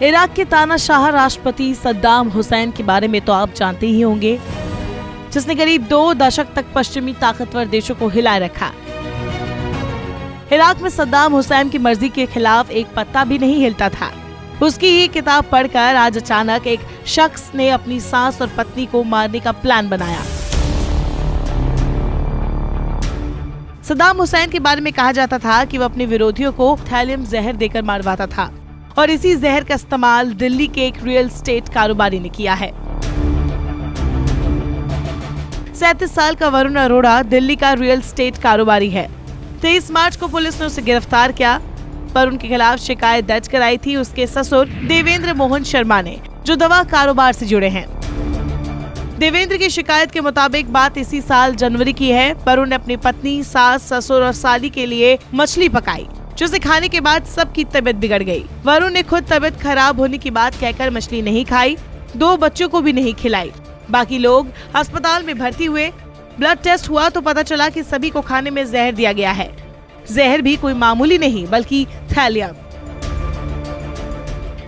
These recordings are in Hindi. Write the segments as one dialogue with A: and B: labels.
A: इराक के तानाशाह राष्ट्रपति सद्दाम हुसैन के बारे में तो आप जानते ही होंगे, जिसने करीब 2 दशक तक पश्चिमी ताकतवर देशों को हिलाए रखा। इराक में सद्दाम हुसैन की मर्जी के खिलाफ एक पत्ता भी नहीं हिलता था। उसकी ही किताब पढ़कर आज अचानक एक शख्स ने अपनी सास और पत्नी को मारने का प्लान बनाया। सद्दाम हुसैन के बारे में कहा जाता था कि वह अपने विरोधियों को थैलियम जहर देकर मारवाता था और इसी जहर का इस्तेमाल दिल्ली के एक रियल एस्टेट कारोबारी ने किया है। 37 साल का वरुण अरोड़ा दिल्ली का रियल एस्टेट कारोबारी है। 23 मार्च को पुलिस ने उसे गिरफ्तार किया। वरुण के खिलाफ शिकायत दर्ज कराई थी उसके ससुर देवेंद्र मोहन शर्मा ने, जो दवा कारोबार से जुड़े हैं। देवेंद्र की शिकायत के मुताबिक बात इसी साल जनवरी की है। वरुण ने अपनी पत्नी, सास, ससुर और साली के लिए मछली पकाई, जिसे खाने के बाद सबकी तबीयत बिगड़ गई। वरुण ने खुद तबीयत खराब होने की बात कहकर मछली नहीं खाई, 2 बच्चों को भी नहीं खिलाई। बाकी लोग अस्पताल में भर्ती हुए। ब्लड टेस्ट हुआ तो पता चला कि सभी को खाने में जहर दिया गया है। जहर भी कोई मामूली नहीं बल्कि थैलियम।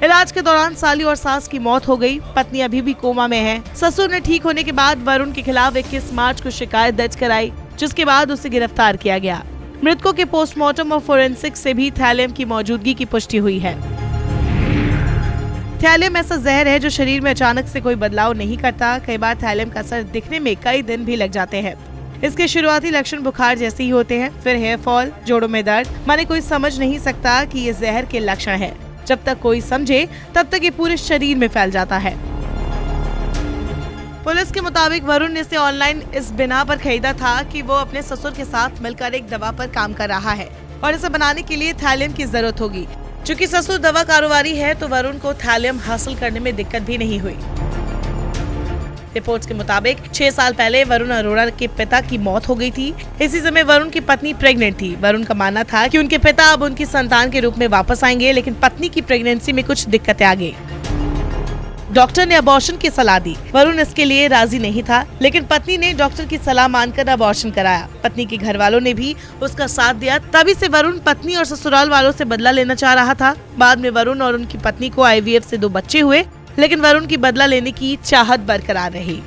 A: इलाज के दौरान साली और सास की मौत हो गई। पत्नी अभी भी कोमा में है। ससुर ने ठीक होने के बाद वरुण के खिलाफ 21 मार्च को शिकायत दर्ज कराई, जिसके बाद उसे गिरफ्तार किया गया। मृतकों के पोस्टमार्टम और फोरेंसिक से भी थैलियम की मौजूदगी की पुष्टि हुई है। थैलियम ऐसा जहर है जो शरीर में अचानक से कोई बदलाव नहीं करता। कई बार थैलियम का असर दिखने में कई दिन भी लग जाते हैं। इसके शुरुआती लक्षण बुखार जैसे ही होते हैं, फिर हेयर फॉल, जोड़ों में दर्द। माने कोई समझ नहीं सकता कि ये जहर के लक्षण है। जब तक कोई समझे तब तक ये पूरे शरीर में फैल जाता है। पुलिस के मुताबिक वरुण ने इसे ऑनलाइन इस बिना पर खरीदा था कि वो अपने ससुर के साथ मिलकर एक दवा पर काम कर रहा है और इसे बनाने के लिए थैलियम की जरूरत होगी। चूँकि ससुर दवा कारोबारी है तो वरुण को थैलियम हासिल करने में दिक्कत भी नहीं हुई। रिपोर्ट्स के मुताबिक 6 साल पहले वरुण अरोड़ा के पिता की मौत हो गई थी। इसी समय वरुण की पत्नी प्रेग्नेंट थी। वरुण का मानना था कि उनके पिता अब उनकी संतान के रूप में वापस आएंगे, लेकिन पत्नी की प्रेगनेंसी में कुछ दिक्कतें आ गई। डॉक्टर ने अबॉर्शन की सलाह दी। वरुण इसके लिए राजी नहीं था, लेकिन पत्नी ने डॉक्टर की सलाह मानकर अबॉर्शन कराया। पत्नी के घर वालों ने भी उसका साथ दिया। तभी से वरुण पत्नी और ससुराल वालों से बदला लेना चाह रहा था। बाद में वरुण और उनकी पत्नी को IVF से 2 बच्चे हुए, लेकिन वरुण की बदला लेने की चाहत बरकरार रही।